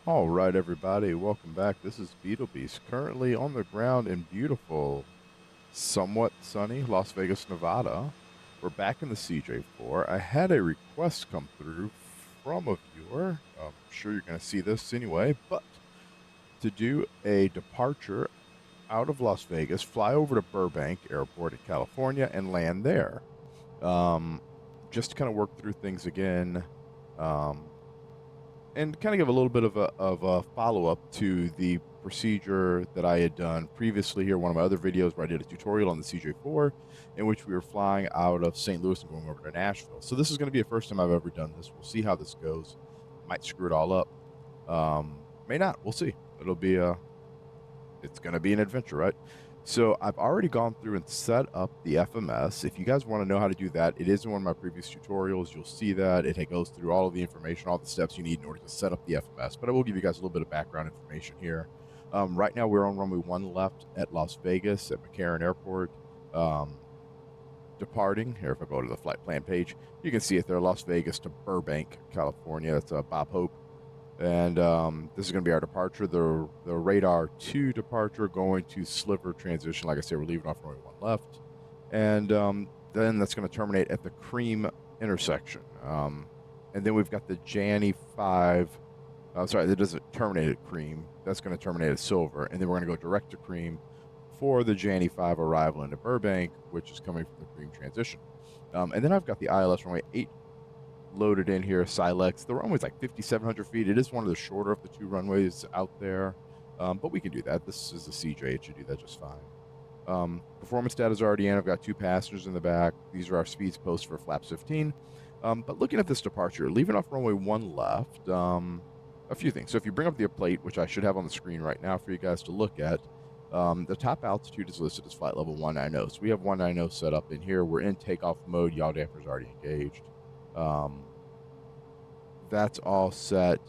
All right, everybody, welcome back. This is Beast, currently on the ground in beautiful, somewhat sunny Las Vegas, Nevada. We're back in the CJ4. I had a request come through from a viewer. I'm sure you're going to see this anyway, but to do a departure out of Las Vegas, fly over to Burbank Airport in California, and land there. Um, just to kind of work through things again. Um, and kind of give a little bit of a follow up to the procedure that I had done previously here. One of my other videos where I did a tutorial on the CJ4, in which we were flying out of St. Louis and going over to Nashville. So this is going to be the first time I've ever done this. We'll see how this goes. Might screw it all up. May not. We'll see. It's going to be an adventure, right? So I've already gone through and set up the FMS. If you guys want to know how to do that, it is in one of my previous tutorials. You'll see that it goes through all of the information, all the steps you need in order to set up the FMS. But I will give you guys a little bit of background information here. Right now, we're on runway 1 left at Las Vegas at McCarran Airport. Departing here, if I go to the flight plan page, you can see it there, Las Vegas to Burbank, California. That's Bob Hope. And this is going to be our departure, the radar 2 departure, going to sliver transition. Like I said, we're leaving off runway 1 left. And then that's going to terminate at the Cream intersection. And then we've got the Janny 5. Sorry, that doesn't terminate at Cream. That's going to terminate at Silver. And then we're going to go direct to Cream for the Janny 5 arrival into Burbank, which is coming from the Cream transition. And then I've got the ILS runway 8 loaded in here, Silex. The runway's like 5,700 feet. It is one of the shorter of the 2 runways out there, but we can do that. This is the CJ. It should do that just fine. Performance data is already in. I've got 2 passengers in the back. These are our speeds post for flaps 15. But looking at this departure, leaving off runway 1 left, a few things. So if you bring up the plate, which I should have on the screen right now for you guys to look at, the top altitude is listed as flight level 190. So we have 190 set up in here. We're in takeoff mode. Yaw damper's already engaged. That's all set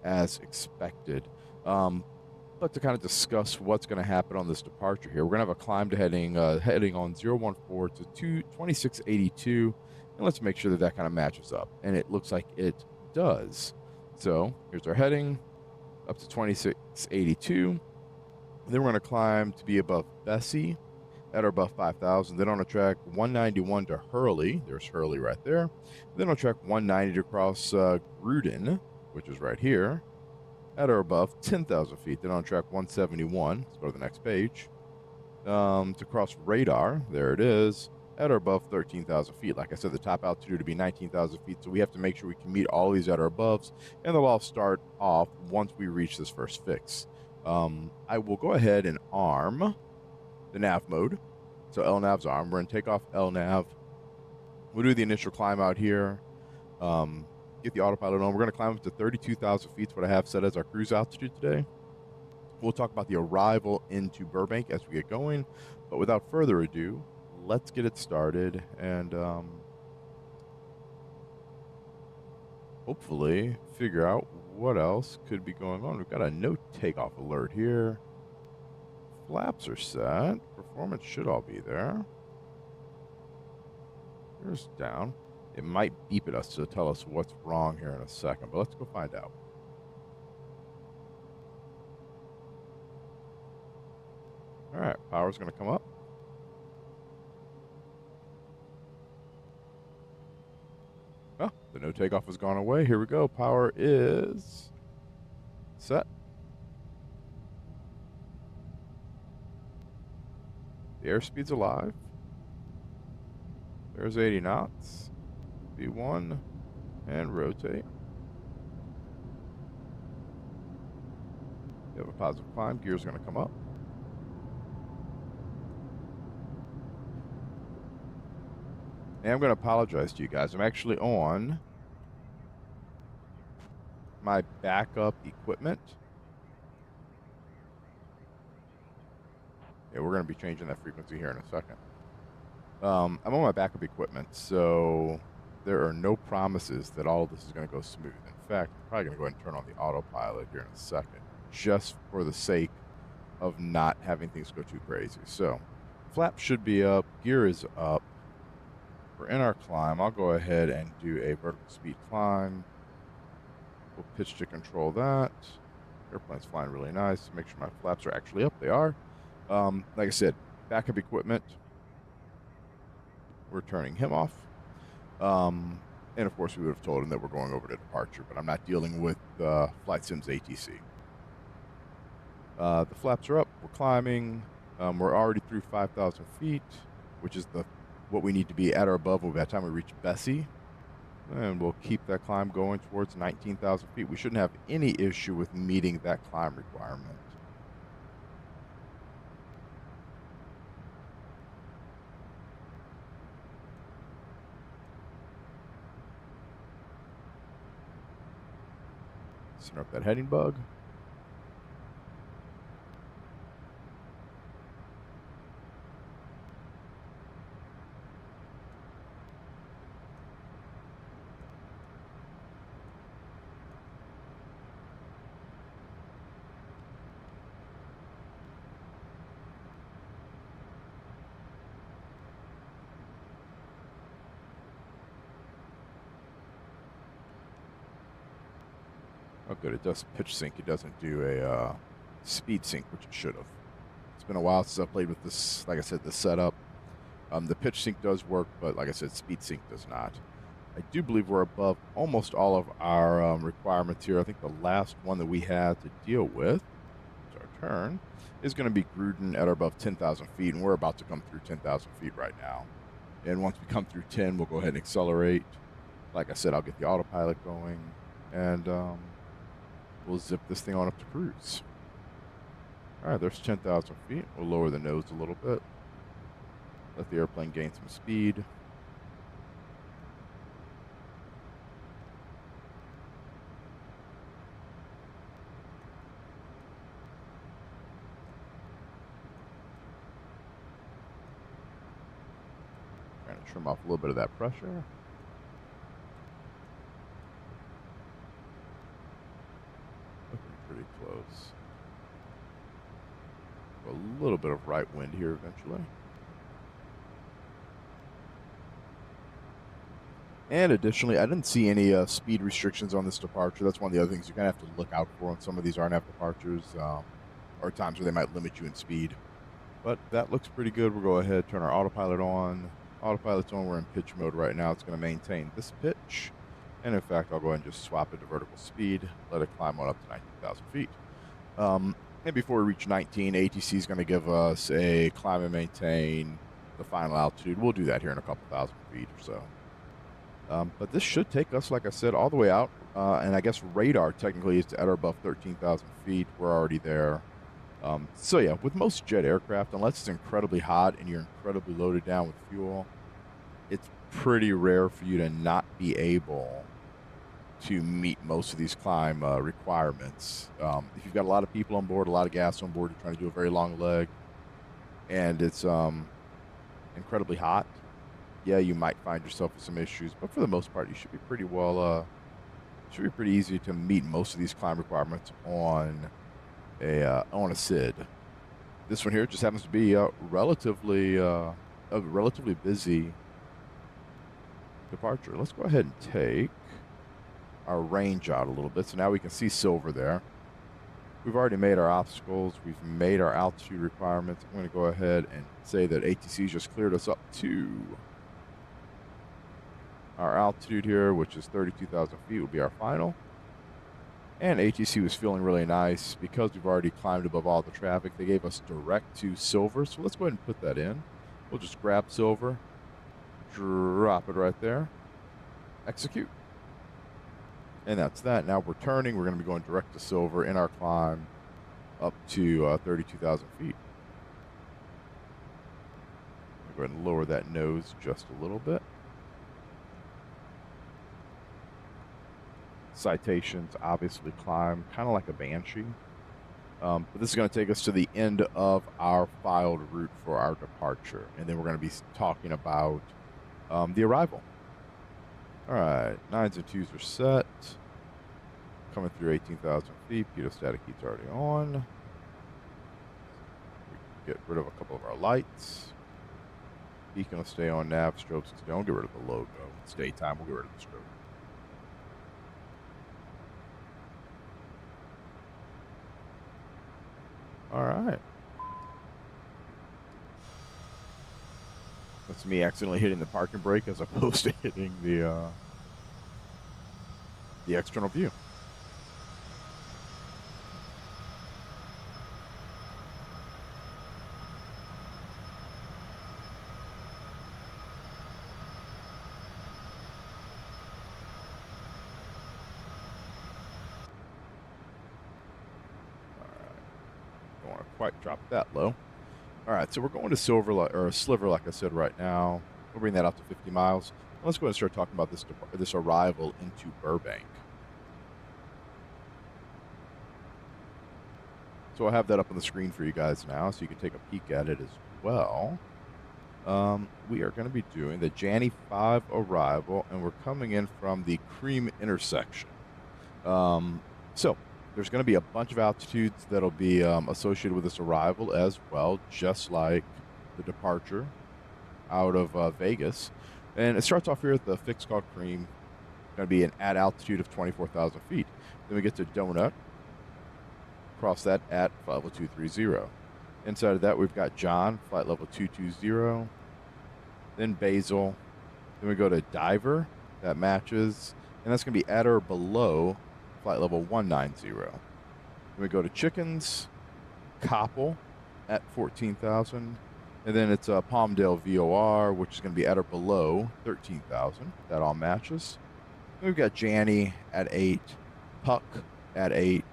as expected. But to kind of discuss what's going to happen on this departure here, we're going to have a climb to heading on 014 to 2682, and let's make sure that that kind of matches up. And it looks like it does. So here's our heading up to 2682. Then we're going to climb to be above Bessie at or above 5,000. Then on a track 191 to Hurley. There's Hurley right there. Then on track 190 to cross Gruden, which is right here, at or above 10,000 feet. Then on track 171, let's go to the next page, to cross Radar, there it is, at or above 13,000 feet. Like I said, the top altitude to be 19,000 feet, so we have to make sure we can meet all these at or aboves, and they'll all start off once we reach this first fix. I will go ahead and arm the nav mode. So LNAV's arm. We're going to take off LNAV. We'll do the initial climb out here. Get the autopilot on. We're going to climb up to 32,000 feet. That's what I have set as our cruise altitude today. We'll talk about the arrival into Burbank as we get going. But without further ado, let's get it started and hopefully figure out what else could be going on. We've got a no takeoff alert here. Flaps are set. Performance should all be there. Here's down. It might beep at us to tell us what's wrong here in a second, but let's go find out. All right, power's going to come up. Oh, the no takeoff has gone away. Here we go. Power is set. The airspeed's alive. There's 80 knots. V1 and rotate. You have a positive climb. Gear's going to come up. And I'm going to apologize to you guys. I'm actually on my backup equipment. Yeah, we're going to be changing that frequency here in a second. I'm on my backup equipment, so there are no promises that all of this is going to go smooth. In fact, I'm probably going to go ahead and turn on the autopilot here in a second, just for the sake of not having things go too crazy. So, flap should be up, gear is up. We're in our climb. I'll go ahead and do a vertical speed climb. We'll pitch to control that. Airplane's flying really nice. Make sure my flaps are actually up. They are. Like I said, backup equipment. We're turning him off. And of course, we would have told him that we're going over to departure, but I'm not dealing with Flight Sims ATC. The flaps are up. We're climbing. We're already through 5,000 feet, which is what we need to be at or above by the time we reach Bessie. And we'll keep that climb going towards 19,000 feet. We shouldn't have any issue with meeting that climb requirement. Center up that heading bug. Oh, good. It does pitch sync. It doesn't do a speed sync, which it should have. It's been a while since I played with this, like I said, this setup. The pitch sync does work, but like I said, speed sync does not. I do believe we're above almost all of our requirements here. I think the last one that we had to deal with, it's our turn, is going to be Gruden at or above 10,000 feet, and we're about to come through 10,000 feet right now. And once we come through 10, we'll go ahead and accelerate. Like I said, I'll get the autopilot going, and we'll zip this thing on up to cruise. All right, there's 10,000 feet. We'll lower the nose a little bit. Let the airplane gain some speed. Trying to trim off a little bit of that pressure. Looking pretty close. A little bit of right wind here eventually. And additionally, I didn't see any speed restrictions on this departure. That's one of the other things you kind of have to look out for on some of these RNAV departures, or times where they might limit you in speed. But that looks pretty good. We'll go ahead, turn our autopilot on. Autopilot's on. We're in pitch mode right now. It's going to maintain this pitch. And in fact, I'll go ahead and just swap it to vertical speed, let it climb on up to 19,000 feet. And before we reach 19, ATC is going to give us a climb and maintain the final altitude. We'll do that here in a couple thousand feet or so. But this should take us, like I said, all the way out. And I guess radar technically is at or above 13,000 feet. We're already there. So yeah, with most jet aircraft, unless it's incredibly hot and you're incredibly loaded down with fuel, it's pretty rare for you to not be able to meet most of these climb requirements. If you've got a lot of people on board, a lot of gas on board, you're trying to do a very long leg, and it's incredibly hot, yeah, you might find yourself with some issues, but for the most part, you should be pretty well, should be pretty easy to meet most of these climb requirements on a SID. This one here just happens to be a relatively busy departure. Let's go ahead and take our range out a little bit, so now we can see silver there. We've already made our obstacles. We've made our altitude requirements. I'm going to go ahead and say that ATC just cleared us up to our altitude here, which is 32,000 feet, will be our final. And ATC was feeling really nice because we've already climbed above all the traffic. They gave us direct to silver, so let's go ahead and put that in. We'll just grab silver, drop it right there, execute. And that's that. Now we're turning. We're going to be going direct to silver in our climb up to 32,000 feet. Go ahead and lower that nose just a little bit. Citations obviously climb kind of like a banshee. But this is going to take us to the end of our filed route for our departure. And then we're going to be talking about the arrival. All right, 9s and 2s are set. Coming through 18,000 feet. Pitot-static heat's already on. We can get rid of a couple of our lights. Beacon will stay on, nav strobes will stay on. Get rid of the logo. It's daytime, we'll get rid of the strobe. All right. That's me accidentally hitting the parking brake as opposed to hitting the external view. Don't want to quite drop that low. All right, so we're going to silver or sliver, like I said, right now. We'll bring that out to 50 miles. Let's go ahead and start talking about this arrival into Burbank. So I have that up on the screen for you guys now, so you can take a peek at it as well. We are going to be doing the Janny 5 arrival, and we're coming in from the Cream intersection. So there's going to be a bunch of altitudes that'll be associated with this arrival as well, just like the departure out of Vegas. And it starts off here at the fix called Cream. Going to be an at altitude of 24,000 feet. Then we get to Donut. Cross that at flight level 230. Inside of that, we've got John, flight level 220. Then Basil. Then we go to Diver. That matches. And that's going to be at or below flight level 190. Then we go to Chickens, Koppel at 14,000. And then it's Palmdale VOR, which is going to be at or below 13,000. That all matches. Then we've got Janny at 8, Puck at 8,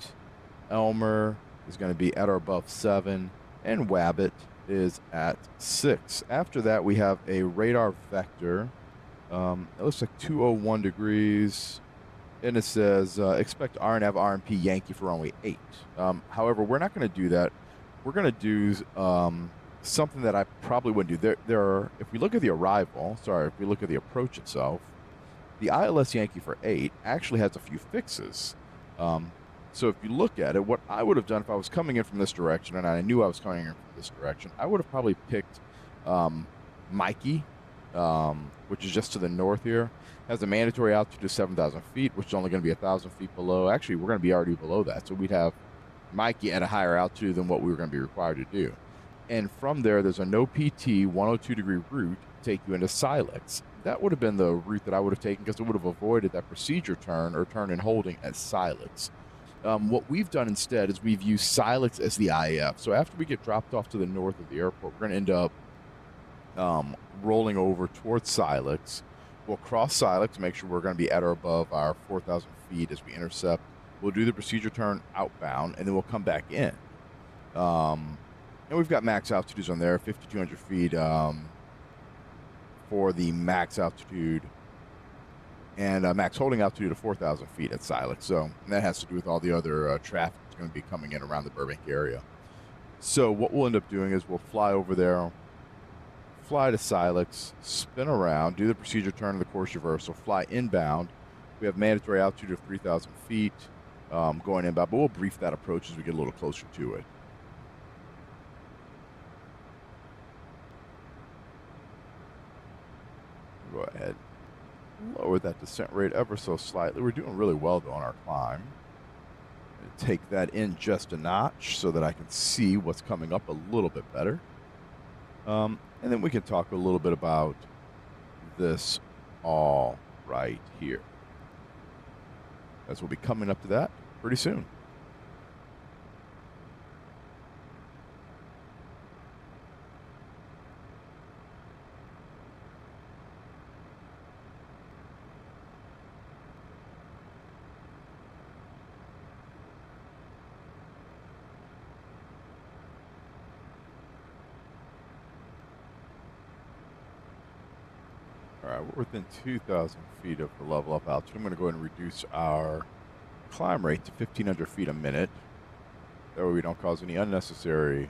Elmer is going to be at or above 7, and Wabbit is at 6. After that, we have a radar vector. It looks like 201 degrees. And it says, expect RNAV RMP Yankee for runway 8. However, we're not going to do that. We're going to do something that I probably wouldn't do. If we look at the if we look at the approach itself, the ILS Yankee for 8 actually has a few fixes. So if you look at it, what I would have done if I was coming in from this direction, and I knew I was coming in from this direction, I would have probably picked Mikey, which is just to the north here. Has a mandatory altitude of 7,000 feet, which is only going to be 1,000 feet below. Actually, we're going to be already below that. So we'd have Mikey at a higher altitude than what we were going to be required to do. And from there, there's a no PT 102-degree route to take you into Silex. That would have been the route that I would have taken because it would have avoided that procedure turn or turn and holding at Silex. What we've done instead is we've used Silex as the IAF. So after we get dropped off to the north of the airport, we're going to end up rolling over towards Silex. We'll cross Silex, make sure we're going to be at or above our 4,000 feet as we intercept. We'll do the procedure turn outbound, and then we'll come back in. And we've got max altitudes on there, 5,200 feet for the max altitude, and max holding altitude of 4,000 feet at Silex. So that has to do with all the other traffic that's going to be coming in around the Burbank area. So what we'll end up doing is we'll fly over there, fly to Silex, spin around, do the procedure turn of the course reversal, fly inbound. We have mandatory altitude of 3,000 feet going inbound, but we'll brief that approach as we get a little closer to it. Go ahead. Lower that descent rate ever so slightly. We're doing really well, though, on our climb. Take that in just a notch so that I can see what's coming up a little bit better. And then we can talk a little bit about this all right here, as we'll be coming up to that pretty soon. All right, we're within 2,000 feet of the level up altitude. I'm going to go ahead and reduce our climb rate to 1,500 feet a minute. That way we don't cause any unnecessary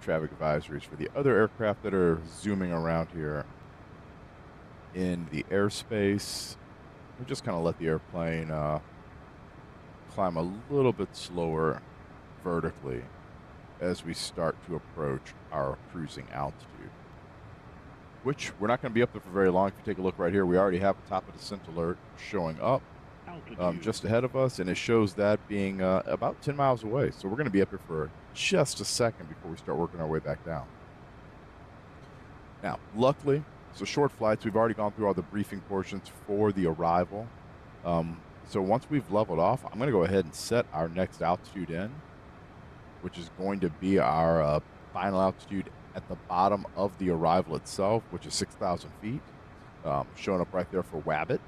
traffic advisories for the other aircraft that are zooming around here in the airspace. We just kind of let the airplane climb a little bit slower vertically as we start to approach our cruising altitude, which we're not going to be up there for very long. If you take a look right here, we already have a top of descent alert showing up. just ahead of us, and it shows that being about 10 miles away. So we're going to be up here for just a second before we start working our way back down. Now, luckily, it's a short flight, so we've already gone through all the briefing portions for the arrival. So once we've leveled off, I'm going to go ahead and set our next altitude in, which is going to be our final altitude at the bottom of the arrival itself, which is 6,000 feet, showing up right there for Wabbit.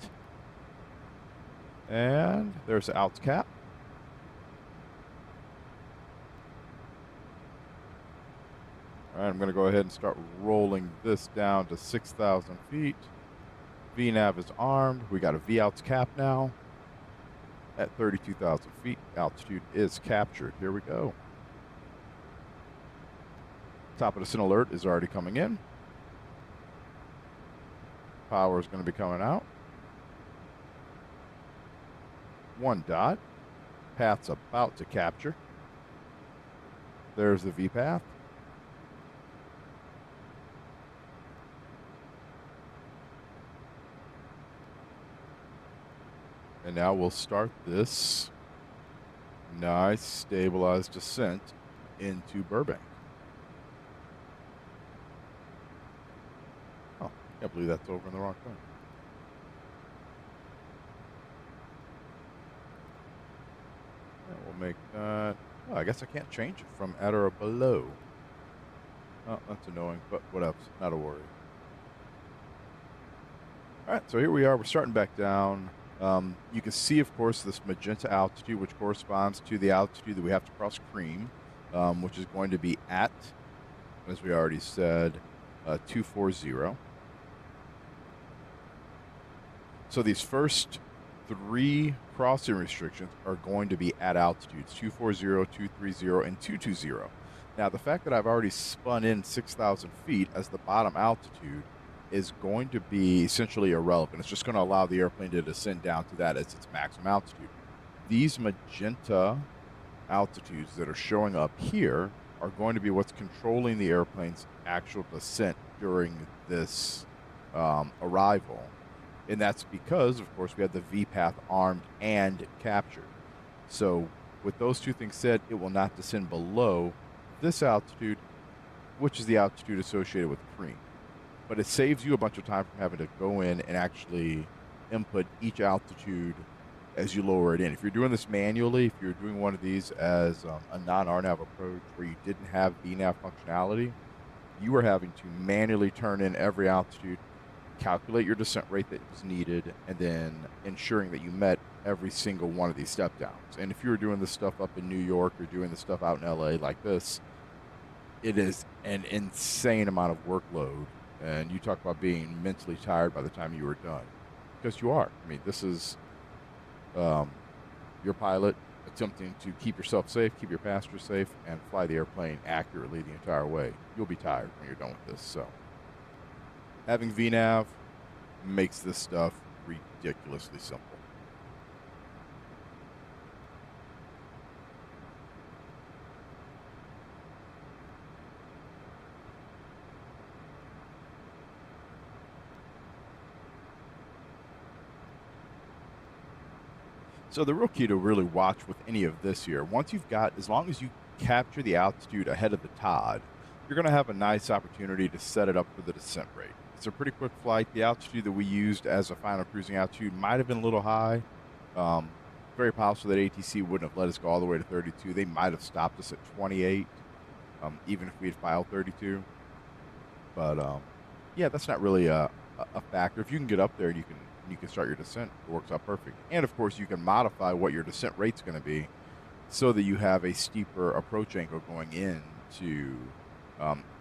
And there's the alts cap. All right, I'm going to go ahead and start rolling this down to 6,000 feet. VNAV is armed. We got a VALTS cap now. At 32,000 feet, altitude is captured. Here we go. Top of the SIN alert is already coming in. Power is going to be coming out. 1 dot. Path's about to capture. There's the V path. And now we'll start this nice stabilized descent into Burbank. Oh, can't believe that's over in the wrong thing. Yeah, we'll make that. Oh, I guess I can't change it from at or below. Oh, that's annoying, but what else? Not a worry. All right, so here we are. We're starting back down. You can see, of course, this magenta altitude, which corresponds to the altitude that we have to cross Cream, which is going to be at, as we already said, 240. So these first 3 crossing restrictions are going to be at altitudes, 240, 230, and 220. Now, the fact that I've already spun in 6,000 feet as the bottom altitude is going to be essentially irrelevant. It's just going to allow the airplane to descend down to that as its maximum altitude. These magenta altitudes that are showing up here are going to be what's controlling the airplane's actual descent during this arrival. And that's because, of course, we have the V path armed and captured. So with those two things said, it will not descend below this altitude, which is the altitude associated with Cream. But it saves you a bunch of time from having to go in and actually input each altitude as you lower it in. If you're doing this manually, if you're doing one of these as a non-RNAV approach where you didn't have VNAV functionality, you are having to manually turn in every altitude, calculate your descent rate that was needed, and then ensuring that you met every single one of these step downs. And if you were doing this stuff up in New York or doing this stuff out in LA like this, it is an insane amount of workload. And you talk about being mentally tired by the time you were done, because you are. I mean, this is your pilot attempting to keep yourself safe, keep your passengers safe, and fly the airplane accurately the entire way. You'll be tired when you're done with this. So having VNAV makes this stuff ridiculously simple. So the real key to really watch with any of this here, once you've got, as long as you capture the altitude ahead of the TOD, you're going to have a nice opportunity to set it up for the descent rate. It's a pretty quick flight. The altitude that we used as a final cruising altitude might have been a little high. Very possible that ATC wouldn't have let us go all the way to 32. They might have stopped us at 28, even if we had filed 32. But yeah, that's not really a factor. If you can get up there and you can start your descent, it works out perfect. And of course, you can modify what your descent rate's going to be so that you have a steeper approach angle going into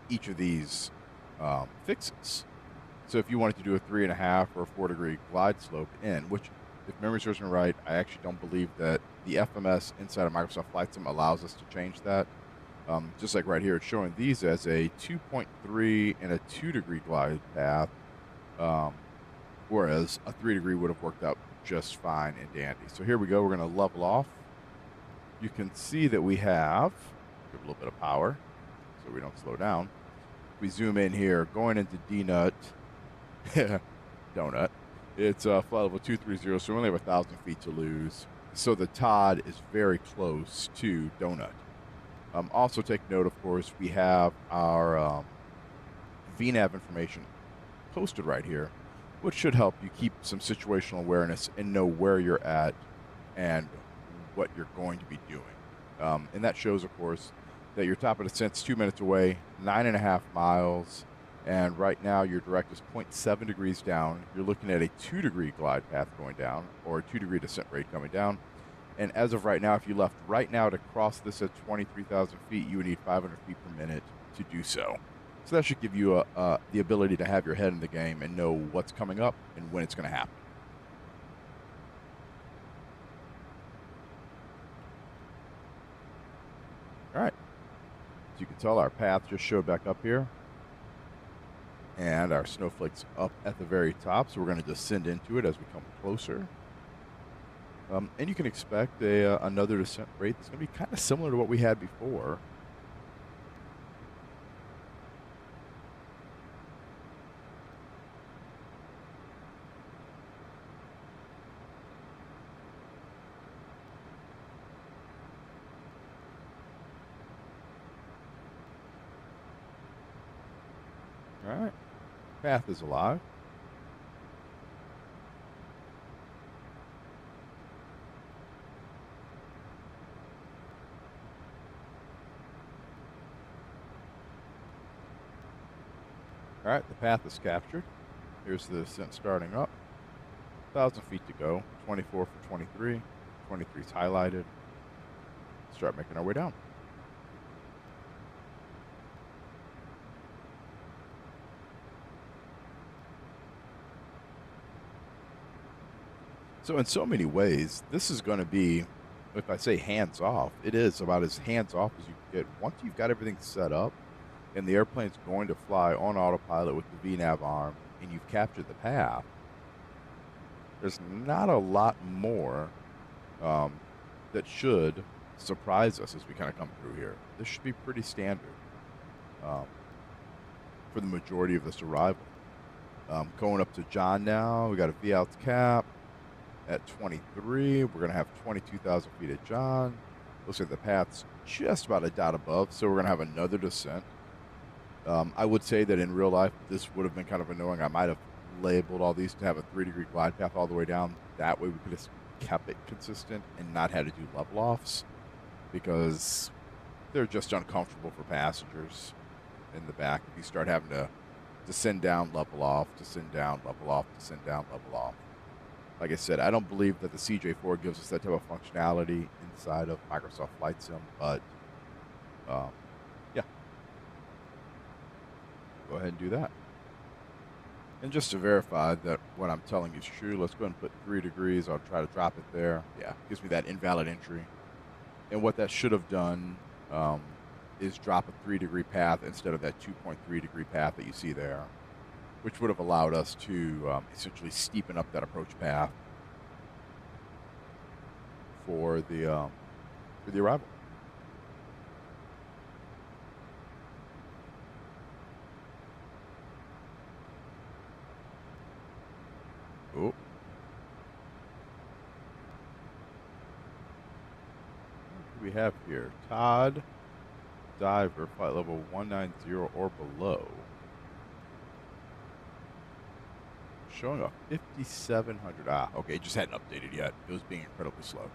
each of these fixes. So if you wanted to do a 3.5 or a 4 degree glide slope in, which, if memory serves me right, I actually don't believe that the FMS inside of Microsoft Flight Sim allows us to change that. Just like right here, it's showing these as a 2.3 and a 2 degree glide path. Whereas a 3 degree would have worked out just fine and dandy. So here we go. We're going to level off. You can see that we have, give a little bit of power so we don't slow down. We zoom in here, going into D-nut, donut. It's flight level 230, so we only have 1,000 feet to lose. So the Todd is very close to Donut. Also take note, of course, we have our VNAV information posted right here, which should help you keep some situational awareness and know where you're at and what you're going to be doing. And that shows, of course, that your top of descent's 2 minutes away, 9.5 miles, and right now your direct is 0.7 degrees down. You're looking at a 2-degree glide path going down, or a 2-degree descent rate coming down. And as of right now, if you left right now to cross this at 23,000 feet, you would need 500 feet per minute to do so. So that should give you the ability to have your head in the game and know what's coming up and when it's going to happen. All right. As you can tell, our path just showed back up here. And our snowflake's up at the very top, so we're going to descend into it as we come closer. And you can expect another descent rate that's going to be kind of similar to what we had before. All right. Path is alive. All right, the path is captured. Here's the descent starting up. 1,000 feet to go. 24 for 23. 23 is highlighted. Start making our way down. So in so many ways, this is going to be, if I say hands off, it is about as hands off as you can get. Once you've got everything set up and the airplane's going to fly on autopilot with the VNAV arm and you've captured the path, there's not a lot more that should surprise us as we kind of come through here. This should be pretty standard for the majority of this arrival. Going up to John now, we got a V-out cap at 23. We're going to have 22,000 feet at John. Looks like the path's just about a dot above, so we're going to have another descent. I would say that in real life, this would have been kind of annoying. I might have labeled all these to have a 3-degree glide path all the way down. That way we could have kept it consistent and not had to do level offs, because they're just uncomfortable for passengers in the back if you start having to descend down, level off, descend down, level off, descend down, level off. Like I said, I don't believe that the CJ4 gives us that type of functionality inside of Microsoft Flight Sim, but yeah, go ahead and do that. And just to verify that what I'm telling you is true, let's go ahead and put 3 degrees. I'll try to drop it there. Yeah, gives me that invalid entry. And what that should have done is drop a 3-degree path instead of that 2.3-degree path that you see there, which would have allowed us to essentially steepen up that approach path for the arrival. Oh. What do we have here? Todd, diver, flight level 190 or below. Showing a 5,700. Ah, okay, it just hadn't updated yet. It was being incredibly slow.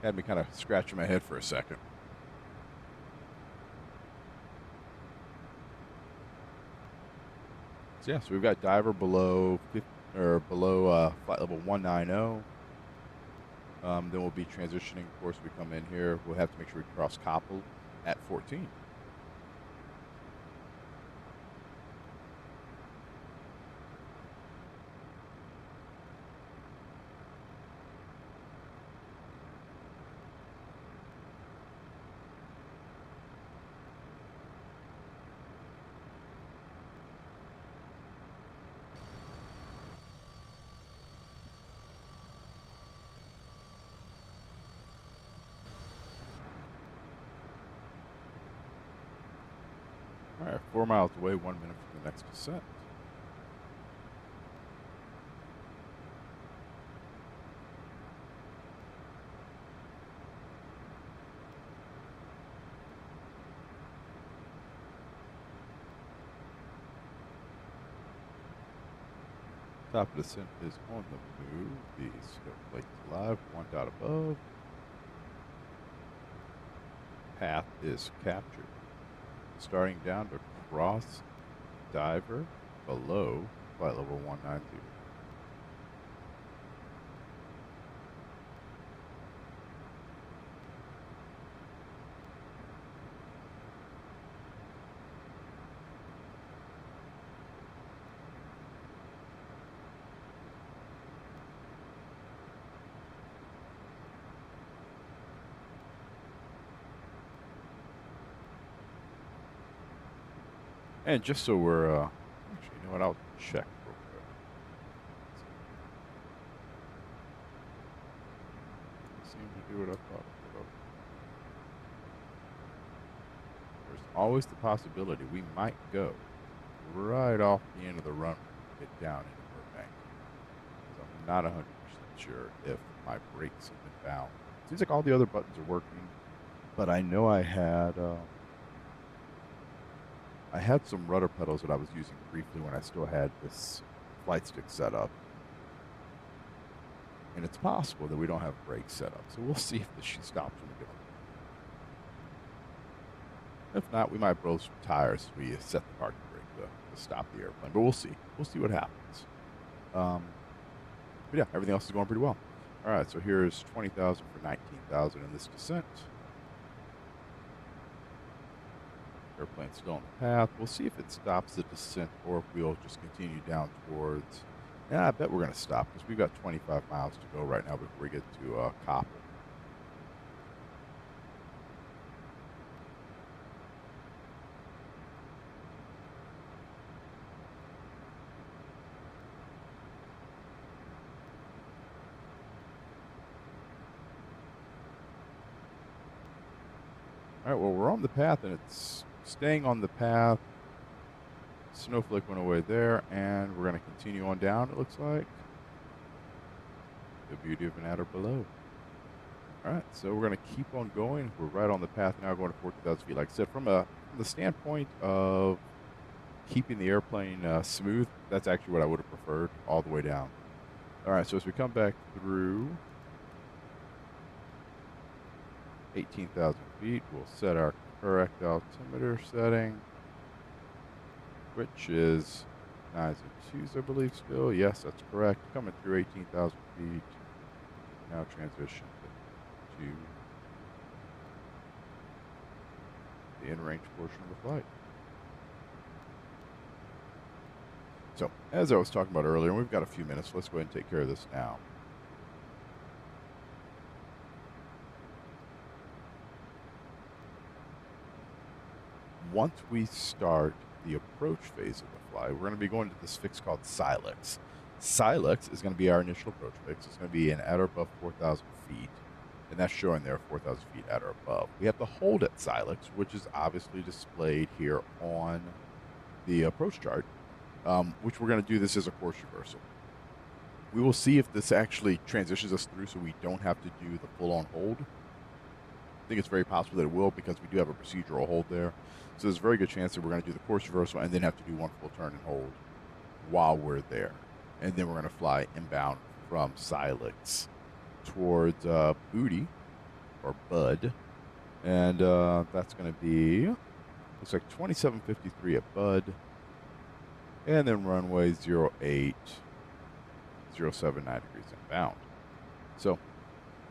Had me kind of scratching my head for a second. So yeah, so we've got diver below flight level 190. Then we'll be transitioning. Of course, we come in here. We'll have to make sure we cross Koppel at 14. All right, 4 miles away, 1 minute from the next descent. Top of descent is on the move. The snowflake is live. 1 dot above. Path is captured. Starting down to cross diver below flight level 190. And just so we're, actually, you know what? I'll check real quick. Seem to do what I thought it would. There's always the possibility we might go right off the end of the runway and get down into Burbank. Because I'm not 100% sure if my brakes have been bound. Seems like all the other buttons are working, but I know I had some rudder pedals that I was using briefly when I still had this flight stick set up. And it's possible that we don't have brakes set up. So we'll see if she stops when we get on. If not, we might blow some tires as we set the parking brake to stop the airplane. But we'll see. We'll see what happens. But yeah, everything else is going pretty well. All right, so here's 20,000 for 19,000 in this descent. Airplane's still on the path. We'll see if it stops the descent or if we'll just continue down towards. Yeah, I bet we're going to stop because we've got 25 miles to go right now before we get to Koppel. All right, well, we're on the path and it's staying on the path. Snowflake went away there, and we're going to continue on down, it looks like. The beauty of an adder below. All right, so we're going to keep on going. We're right on the path now, going to 14,000 feet. Like I said, from the standpoint of keeping the airplane smooth, that's actually what I would have preferred all the way down. All right, so as we come back through 18,000 feet, we'll set our correct altimeter setting, which is 9s and 2s, I believe, still. Yes, that's correct. Coming through 18,000 feet. Now transition to the in-range portion of the flight. So, as I was talking about earlier, and we've got a few minutes, let's go ahead and take care of this now. Once we start the approach phase of the flight, we're going to be going to this fix called Silex. Silex is going to be our initial approach fix. It's going to be an at or above 4,000 feet, and that's showing there 4,000 feet at or above. We have to hold at Silex, which is obviously displayed here on the approach chart, which we're going to do this as a course reversal. We will see if this actually transitions us through so we don't have to do the full-on hold. I think it's very possible that it will because we do have a procedural hold there. So there's a very good chance that we're going to do the course reversal and then have to do one full turn and hold while we're there. And then we're going to fly inbound from Silex towards Booty or Bud. And that's going to be, looks like 2753 at Bud. And then runway 08, 079 degrees inbound. So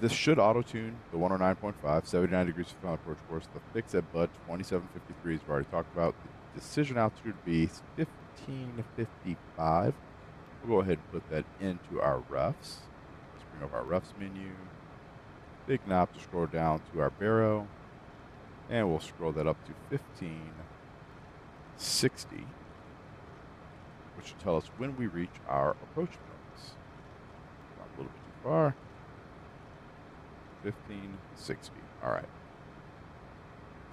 this should auto-tune the 109.5, 79 degrees of final approach course. The fix at Bud 2753 as we've already talked about. The decision altitude would be 1555. We'll go ahead and put that into our refs. Let's bring up our refs menu. Big knob to scroll down to our baro. And we'll scroll that up to 1560, which will tell us when we reach our approach minimums. Gone a little bit too far. 1560. All right.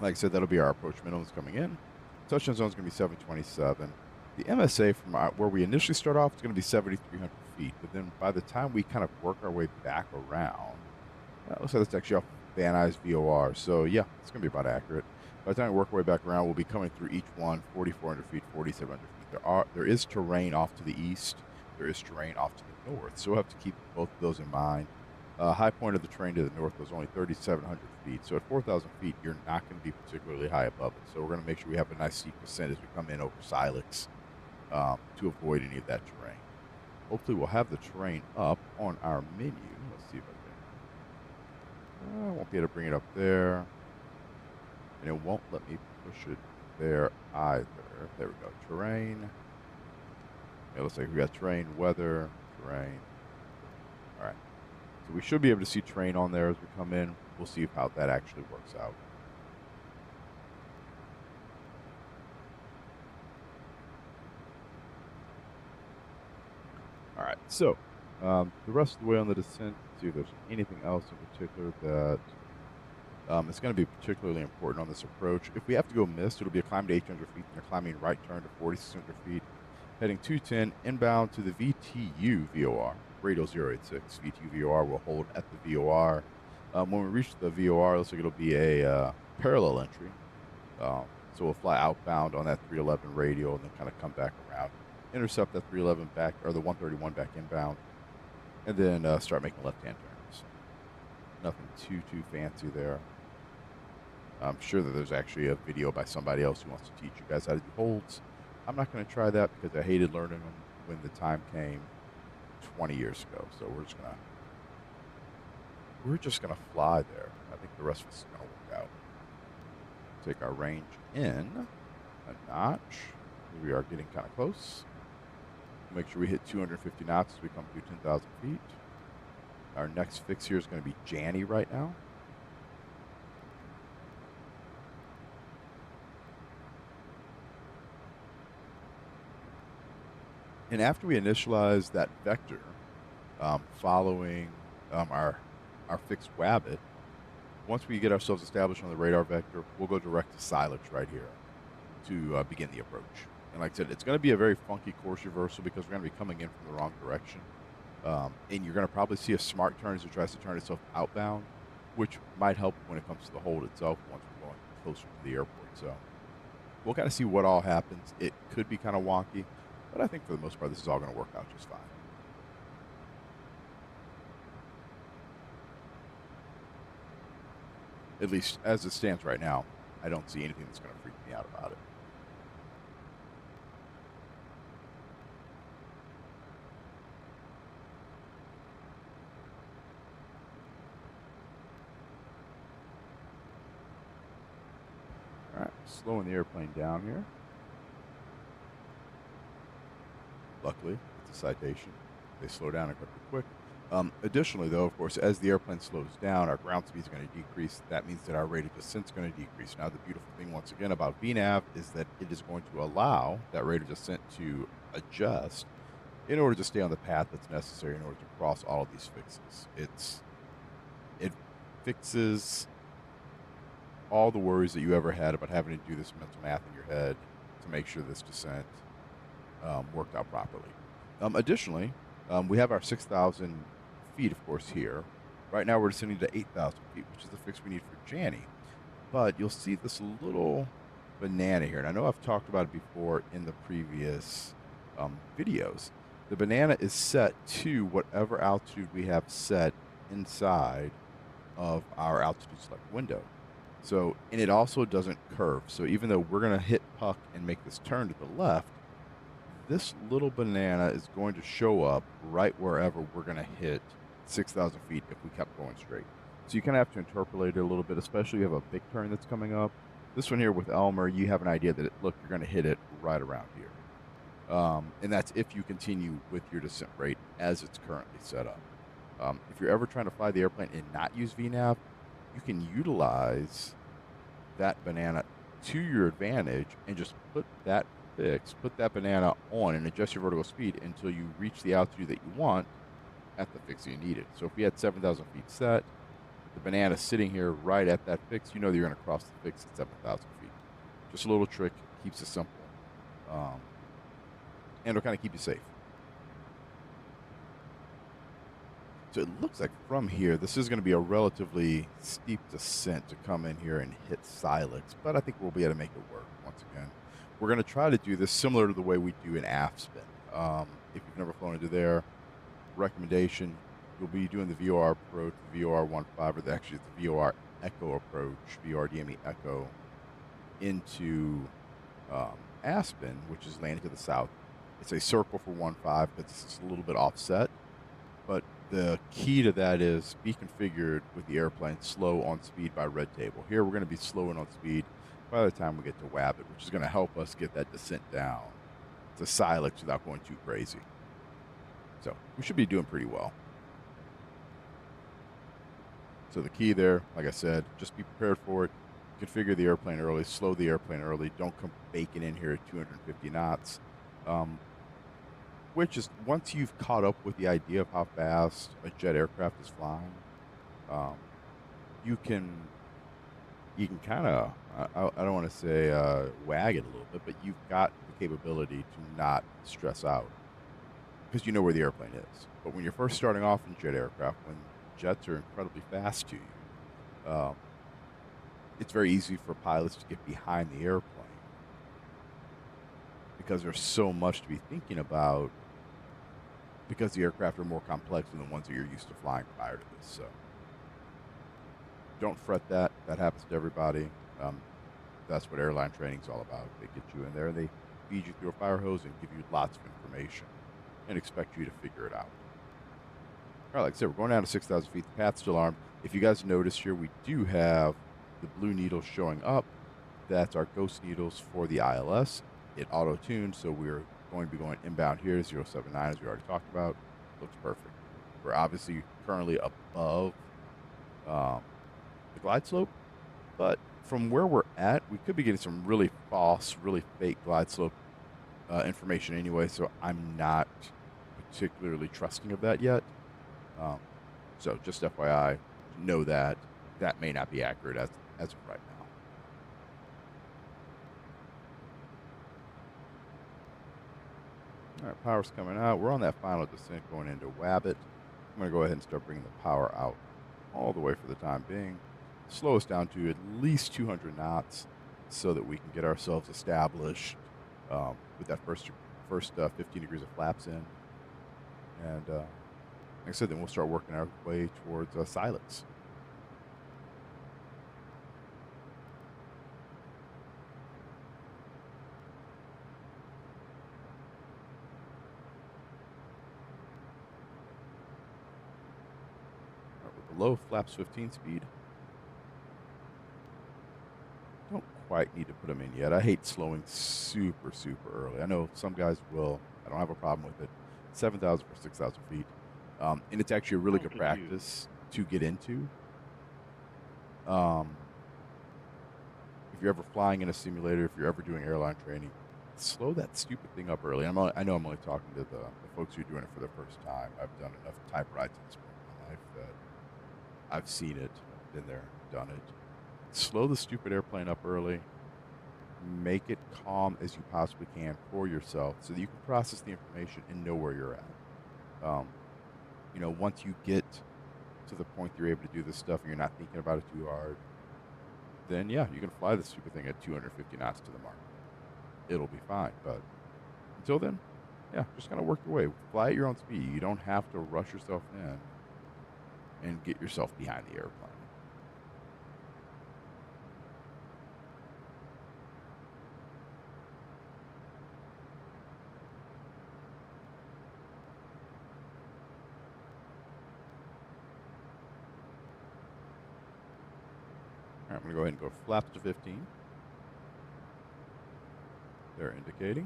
Like I said, that'll be our approach minimums coming in. Touchdown zone is going to be 727. The MSA from where we initially start off is going to be 7,300 feet. But then by the time we kind of work our way back around, looks like that's actually off Van Nuys VOR. So yeah, it's going to be about accurate. By the time we work our way back around, we'll be coming through each one, 4,400 feet, 4,700 feet. There is terrain off to the east there is terrain off to the north. So we'll have to keep both of those in mind. High point of the terrain to the north was only 3,700 feet. So at 4,000 feet, you're not going to be particularly high above it. So we're going to make sure we have a nice steep descent as we come in over Silex to avoid any of that terrain. Hopefully we'll have the terrain up on our menu. Let's see if I can. I won't be able to bring it up there. And it won't let me push it there either. There we go. Terrain. It looks like we got terrain, weather, terrain. All right. So we should be able to see terrain on there as we come in. We'll see how that actually works out. All right. So the rest of the way on the descent, see if there's anything else in particular that it's going to be particularly important on this approach. If we have to go mist, it'll be a climb to 800 feet and a climbing right turn to 4,600 feet. Heading 210 inbound to the VTU VOR, radial 086. VTU VOR will hold at the VOR. When we reach the VOR, it looks like it'll be a parallel entry. So we'll fly outbound on that 311 radial and then kind of come back around, intercept that 311 back, or the 131 back inbound, and then start making left-hand turns. Nothing too fancy there. I'm sure that there's actually a video by somebody else who wants to teach you guys how to do holds. I'm not going to try that because I hated learning them when the time came 20 years ago. So we're just gonna fly there. I think the rest of us is going to work out. Take our range in a notch. Here we are getting kind of close. Make sure we hit 250 knots as we come through 10,000 feet. Our next fix here is going to be Janney right now. And after we initialize that vector, following our fixed wabbit, once we get ourselves established on the radar vector, we'll go direct to Silex right here to begin the approach. And like I said, it's going to be a very funky course reversal because we're going to be coming in from the wrong direction. And you're going to probably see a smart turn as it tries to turn itself outbound, which might help when it comes to the hold itself once we're going closer to the airport. So we'll kind of see what all happens. It could be kind of wonky, but I think for the most part, this is all going to work out just fine. At least as it stands right now, I don't see anything that's going to freak me out about it. All right, slowing the airplane down here. Luckily, it's a citation. They slow down incredibly quick. Additionally, though, of course, as the airplane slows down, our ground speed is going to decrease. That means that our rate of descent is going to decrease. Now, the beautiful thing, once again, about VNAV is that it is going to allow that rate of descent to adjust in order to stay on the path that's necessary in order to cross all of these fixes. It fixes all the worries that you ever had about having to do this mental math in your head to make sure this descent worked out properly. Additionally, we have our 6,000 feet, of course, here. Right now we're descending to 8,000 feet, which is the fix we need for Janney. But you'll see this little banana here, and I know I've talked about it before in the previous videos. The banana is set to whatever altitude we have set inside of our altitude select window. So, and it also doesn't curve. So even though we're going to hit puck and make this turn to the left, this little banana is going to show up right wherever we're going to hit 6,000 feet if we kept going straight. So you kind of have to interpolate it a little bit, especially if you have a big turn that's coming up. This one here with Elmer, you have an idea that, look, you're going to hit it right around here. And that's if you continue with your descent rate as it's currently set up. If you're ever trying to fly the airplane and not use VNAV, you can utilize that banana to your advantage and just put that banana on and adjust your vertical speed until you reach the altitude that you want at the fix you needed. So if we had 7,000 feet set, the banana sitting here right at that fix, you know that you're going to cross the fix at 7,000 feet. Just a little trick, keeps it simple, and it'll kind of keep you safe. So it looks like from here, this is going to be a relatively steep descent to come in here and hit Silex, but I think we'll be able to make it work once again. We're going to try to do this similar to the way we do an aft spin. if you've never flown into there, recommendation, you'll be doing the VOR approach, the VOR 15, or actually it's the VOR Echo approach, VOR DME Echo into Aspen, which is landing to the south. It's a circle for 15 because it's a little bit offset. But the key to that is be configured with the airplane slow on speed by red table. Here we're going to be slowing on speed by the time we get to Wabbit, which is going to help us get that descent down to Silex without going too crazy. So we should be doing pretty well. So the key there, like I said, just be prepared for it. Configure the airplane early, slow the airplane early. Don't come baking in here at 250 knots. Which is, once you've caught up with the idea of how fast a jet aircraft is flying, you can kind of, I don't want to say wag it a little bit, but you've got the capability to not stress out because you know where the airplane is. But when you're first starting off in jet aircraft, when jets are incredibly fast to you, it's very easy for pilots to get behind the airplane because there's so much to be thinking about because the aircraft are more complex than the ones that you're used to flying prior to this. So don't fret that. That happens to everybody. That's what airline training is all about. They get you in there, they feed you through a fire hose and give you lots of information and expect you to figure it out. All right, like I said, we're going down to 6,000 feet. The path's still armed. If you guys notice here, we do have the blue needles showing up. That's our ghost needles for the ILS. It auto-tuned, so we're going to be going inbound here, 079, as we already talked about. Looks perfect. We're obviously currently above the glide slope, but from where we're at, we could be getting some really false, really fake glide slope information anyway, so I'm not particularly trusting of that yet. So just FYI, know that that may not be accurate as of right now. All right, power's coming out. We're on that final descent going into Wabbit. I'm going to go ahead and start bringing the power out all the way for the time being. Slow us down to at least 200 knots so that we can get ourselves established with that first 15 degrees of flaps in. And like I said, then we'll start working our way towards Silex. With the low flaps 15 speed. Don't quite need to put them in yet. I hate slowing super, super early. I know some guys will. I don't have a problem with it. 7,000 for 6,000 feet. And it's actually a really good practice to get into. If you're ever flying in a simulator, if you're ever doing airline training, slow that stupid thing up early. I know I'm only talking to the folks who are doing it for the first time. I've done enough type rides in this point in my life that I've seen it, been there, done it. Slow the stupid airplane up early. Make it calm as you possibly can for yourself so that you can process the information and know where you're at. Once you get to the point you're able to do this stuff and you're not thinking about it too hard, then yeah, you can fly the stupid thing at 250 knots to the mark. It'll be fine. But until then, yeah, just kind of work your way. Fly at your own speed. You don't have to rush yourself in and get yourself behind the airplane. All right, I'm going to go ahead and go flaps to 15. They're indicating.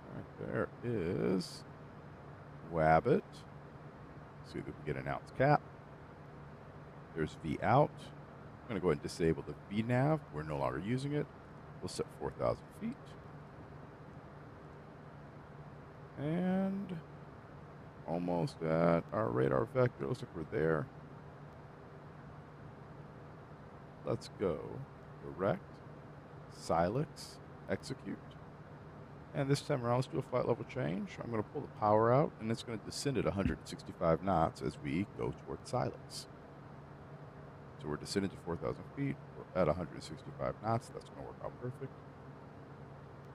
All right, there is Wabbit. See that we get an outs cap. There's V out. I'm going to go ahead and disable the V nav. We're no longer using it. We'll set 4,000 feet. And almost at our radar vector. Looks like we're there. Let's go direct, Silex, execute. And this time around, let's do a flight level change. I'm going to pull the power out, and it's going to descend at 165 knots as we go towards Silex. So we're descending to 4,000 feet. We're at 165 knots. That's going to work out perfect.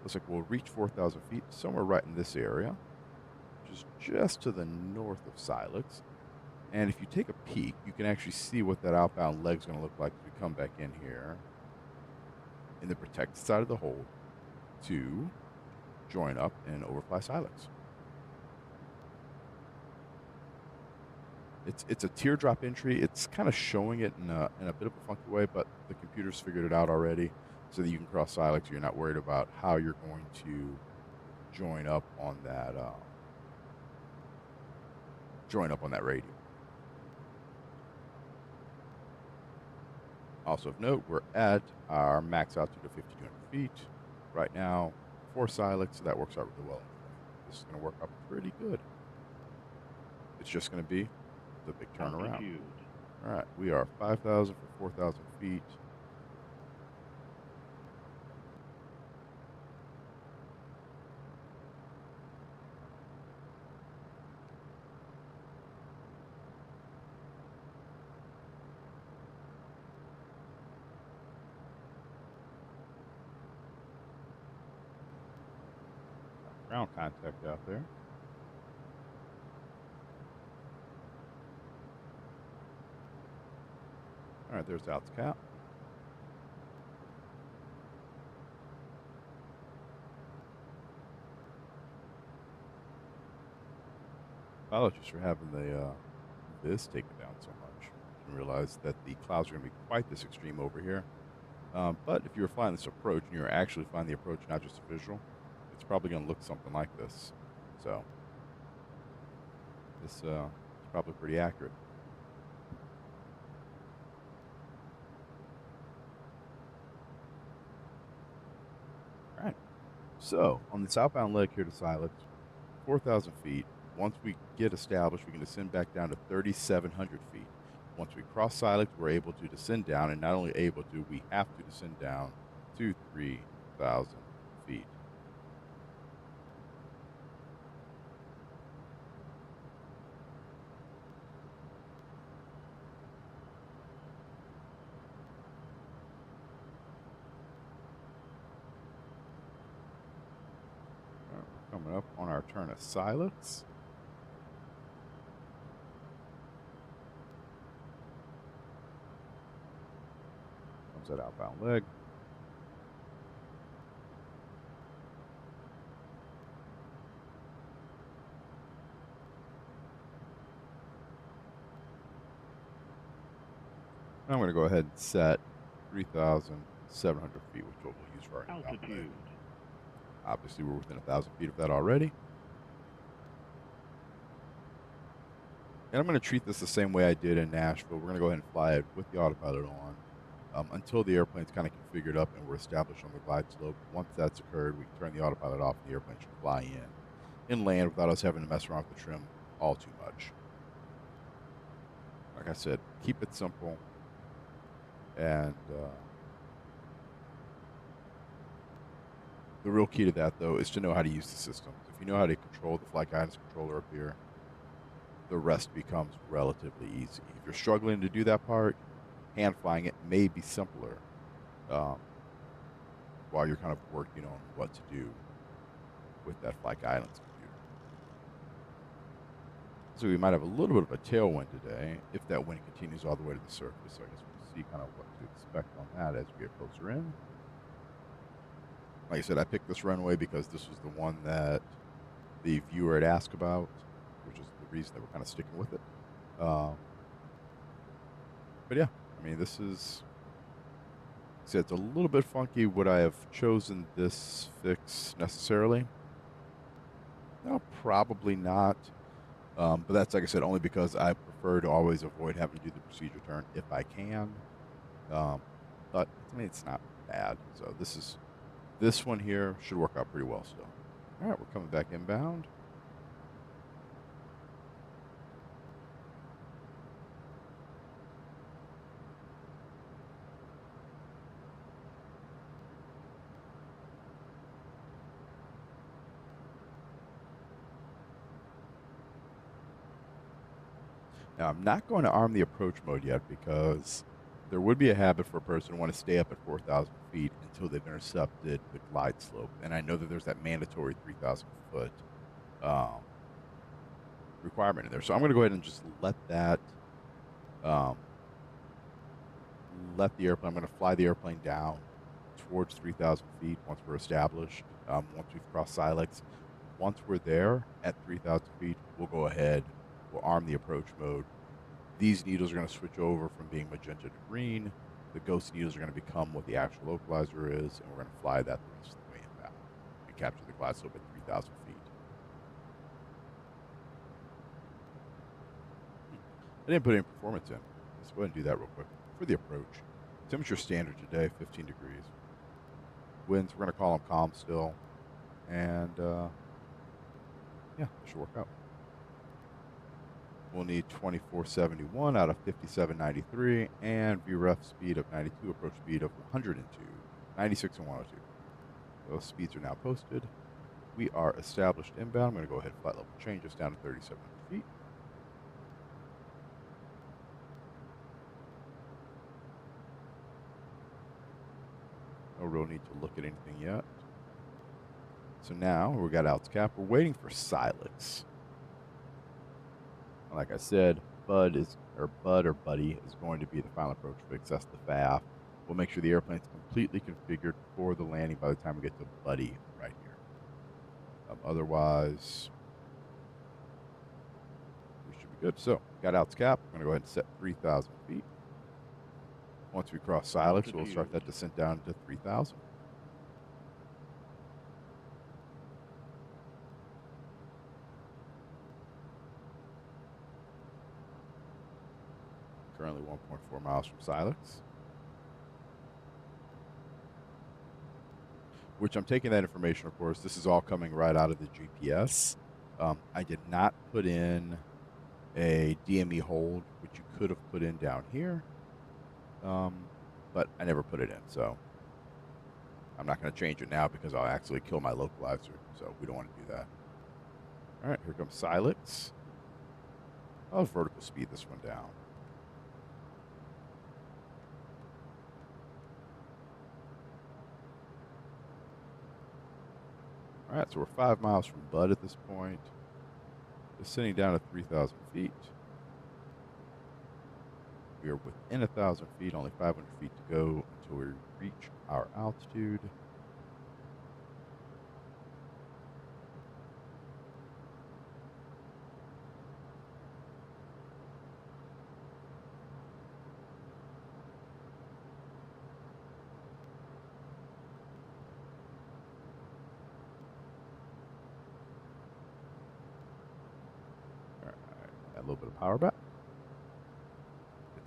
Looks like we'll reach 4,000 feet somewhere right in this area, which is just to the north of Silex. And if you take a peek, you can actually see what that outbound leg is going to look like as we come back in here in the protected side of the hold to join up and overfly Silex. It's a teardrop entry. It's kind of showing it in a bit of a funky way, but the computer's figured it out already so that you can cross Silex. You're not worried about how you're going to join up on that radio. Also of note, we're at our max altitude of 5,200 feet right now for Silex, so that works out really well. This is going to work out pretty good. It's just going to be the big turnaround. Altitude. All right, we are 5,000 for 4,000 feet. Ground contact out there. All right, there's Alt's cap. Apologies for having the this taken down so much. I didn't realize that the clouds are going to be quite this extreme over here. But if you were flying this approach and you're actually flying the approach, not just a visual, it's probably going to look something like this. So this is probably pretty accurate. All right. So on the southbound leg here to Silex, 4,000 feet. Once we get established, we can descend back down to 3,700 feet. Once we cross Silex, we're able to descend down, and not only able to, we have to descend down to 3,000 feet. Coming up on our turn of Silex. Comes that outbound leg. I'm going to go ahead and set 3,700 feet, which is what we'll use for our altitude. Obviously, we're within 1,000 feet of that already. And I'm going to treat this the same way I did in Nashville. We're going to go ahead and fly it with the autopilot on until the airplane's kind of configured up and we're established on the glide slope. Once that's occurred, we can turn the autopilot off and the airplane should fly in and land without us having to mess around with the trim all too much. Like I said, keep it simple. And the real key to that, though, is to know how to use the systems. If you know how to control the flight guidance controller up here, the rest becomes relatively easy. If you're struggling to do that part, hand flying it may be simpler while you're kind of working on what to do with that flight guidance computer. So we might have a little bit of a tailwind today if that wind continues all the way to the surface. So I guess we'll see kind of what to expect on that as we get closer in. Like I said, I picked this runway because this was the one that the viewer had asked about, which is the reason that we're kind of sticking with it. But yeah, I mean, this is, like I said, it's a little bit funky. Would I have chosen this fix necessarily? No, probably not. But that's, like I said, only because I prefer to always avoid having to do the procedure turn if I can. But I mean, it's not bad. So this one here should work out pretty well still. All right, we're coming back inbound. Now, I'm not going to arm the approach mode yet because there would be a habit for a person to want to stay up at 4,000 feet until they've intercepted the glide slope. And I know that there's that mandatory 3,000 foot um, requirement in there. So I'm going to go ahead and just let that, let the airplane, I'm going to fly the airplane down towards 3,000 feet once we're established, once we've crossed Silex. Once we're there at 3,000 feet, we'll go ahead, we'll arm the approach mode. These needles are going to switch over from being magenta to green. The ghost needles are going to become what the actual localizer is, and we're going to fly that the rest of the way inbound and capture the glide slope at 3,000 feet. I didn't put any performance in. Let's go ahead and do that real quick. For the approach, temperature standard today, 15 degrees. Winds, we're going to call them calm still. And yeah, that should work out. We'll need 2471 out of 5793 and VREF speed of 92, approach speed of 102, 96 and 102. Those speeds are now posted. We are established inbound. I'm going to go ahead and flight level change us down to 3,700 feet. No real need to look at anything yet. So now we got Alts cap. We're waiting for Silex. Like I said, Buddy is going to be the final approach fix. That's the FAF. We'll make sure the airplane's completely configured for the landing by the time we get to Buddy right here. Otherwise, we should be good. So, got Alts cap. I'm going to go ahead and set 3,000 feet. Once we cross Silex, we'll start that descent down to 3,000. Currently 1.4 miles from Silex. Which I'm taking that information, of course. This is all coming right out of the GPS. I did not put in a DME hold, which you could have put in down here. But I never put it in, so I'm not going to change it now because I'll actually kill my localizer, so we don't want to do that. All right, here comes Silex. I'll vertical speed this one down. All right, so we're 5 miles from Bud at this point. Descending down to 3,000 feet. We are within 1,000 feet, only 500 feet to go until we reach our altitude. All right, add a little bit of power back.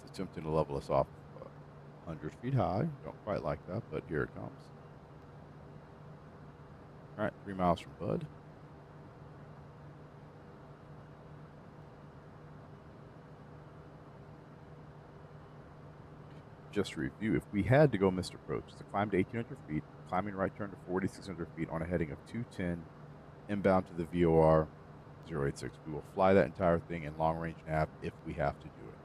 It's attempting to level us off 100 feet high. Don't quite like that, but here it comes. All right, 3 miles from Bud. Just to review, if we had to go missed approach, to climb to 1,800 feet, climbing right turn to 4,600 feet on a heading of 210, inbound to the VOR 086. We will fly that entire thing in long range nav if we have to do it.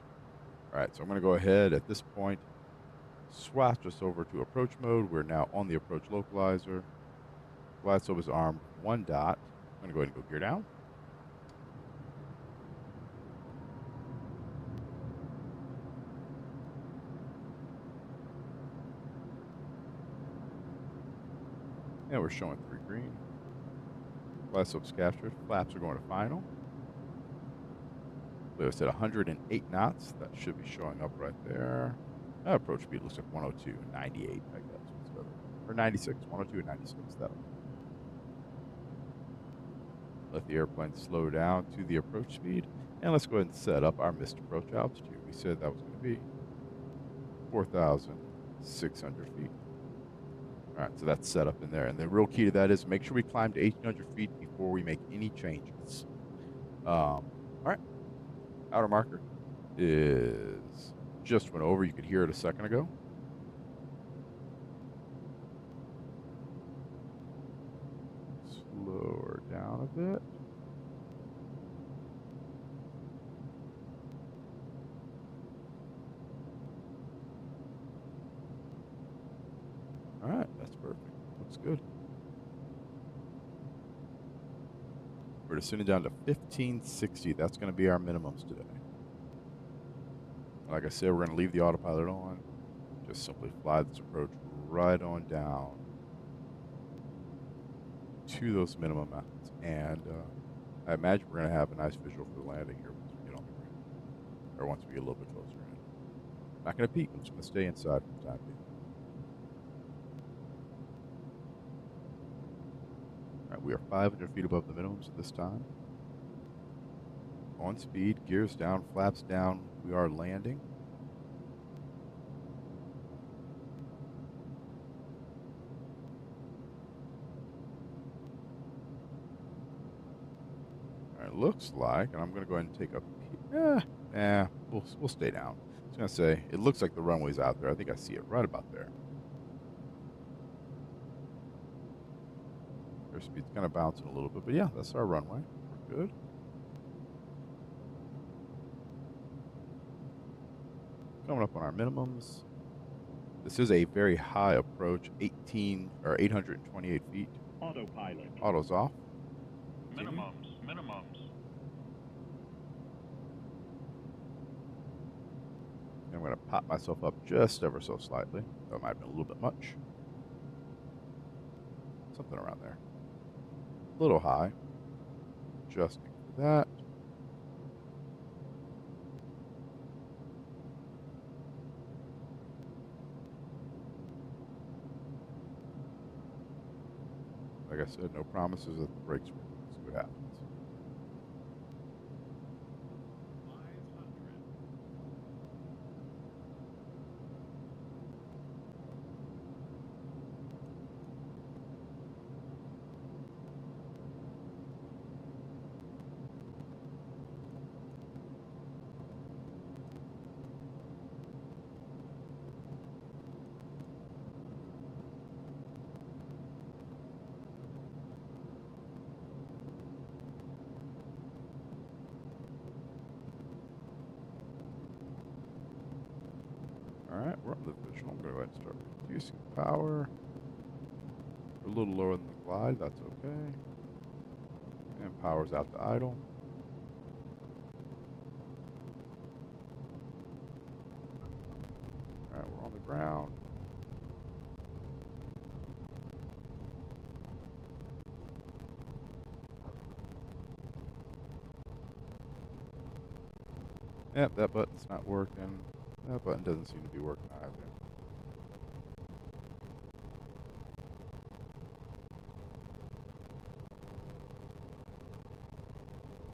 All right, so I'm going to go ahead at this point, swatch us over to approach mode. We're now on the approach localizer. Glide slope is armed 1 dot. I'm going to go ahead and go gear down. And we're showing 3 green. Glide slope's captured. Flaps are going to final. It's at 108 knots. That should be showing up right there. Approach speed looks like 102 and 98, I guess. Or 96, 102 and 96. That'll let the airplane slow down to the approach speed. And let's go ahead and set up our missed approach altitude. We said that was going to be 4,600 feet. All right, so that's set up in there. And the real key to that is make sure we climb to 1,800 feet before we make any changes. All right, outer marker is just went over. You could hear it a second ago. Slow her down a bit. good. We're descending down to 1560. That's going to be our minimums today. Like I said, we're going to leave the autopilot on. Just simply fly this approach right on down to those minimum mountains. And I imagine we're going to have a nice visual for the landing here once we get on the ground. Or once we get a little bit closer in. I'm not going to peek. I'm just going to stay inside for the time being. All right, we are 500 feet above the minimums at this time. On speed, gears down, flaps down. We are landing. All right, looks like, and I'm going to go ahead and take a peek. We'll stay down. I was going to say, it looks like the runway's out there. I think I see it right about there. Airspeed's kind of bouncing a little bit, but yeah, that's our runway. We're good. Coming up on our minimums. This is a very high approach, 828 feet. Autopilot. Auto's off. Minimums. And I'm going to pop myself up just ever so slightly. That might have been a little bit much. Something around there. A little high. Adjusting for that. Like I said, no promises that the brakes work. Let's see what happens. Alright, we're on the visual. I'm going to go ahead and start reducing power. We're a little lower than the glide, that's okay. And power's out to idle. Alright, we're on the ground. Yep, that button's not working. That button doesn't seem to be working either.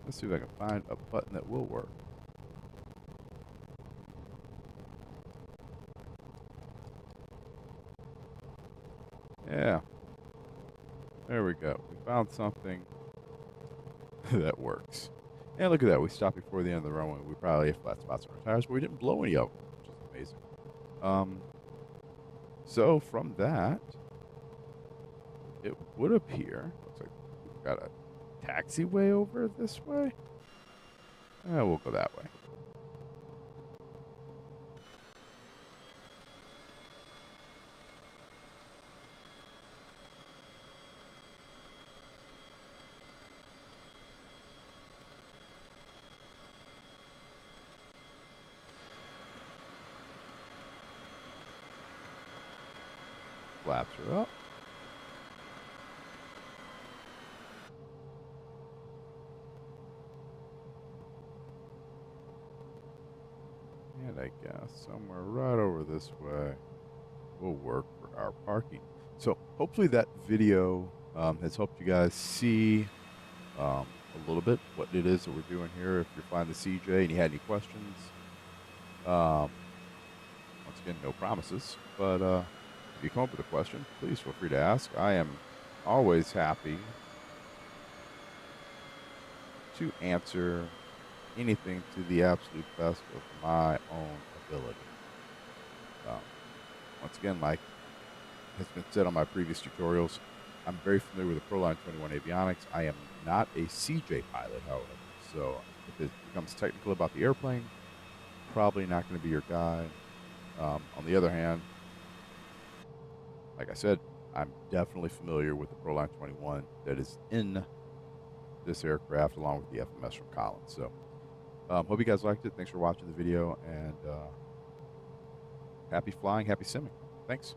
Let's see if I can find a button that will work. Yeah. There we go. We found something that works. And look at that. We stopped before the end of the runway. We probably have flat spots on our tires, but we didn't blow any of them, which is amazing. So from that, it would appear, looks like we've got a taxiway over this way. We'll go that way. Flaps are up. And I guess somewhere right over this way will work for our parking. So hopefully that video has helped you guys see a little bit what it is that we're doing here. If you're flying the CJ and you had any questions, once again, no promises, but if you come up with a question, please feel free to ask. I am always happy to answer anything to the absolute best of my own ability. Once again, like has been said on my previous tutorials, I'm very familiar with the Proline 21 avionics. I am not a CJ pilot, however, so if it becomes technical about the airplane, probably not going to be your guy. On the other hand, like I said, I'm definitely familiar with the Proline 21 that is in this aircraft, along with the FMS from Collins. So, hope you guys liked it. Thanks for watching the video, and happy flying, happy simming. Thanks.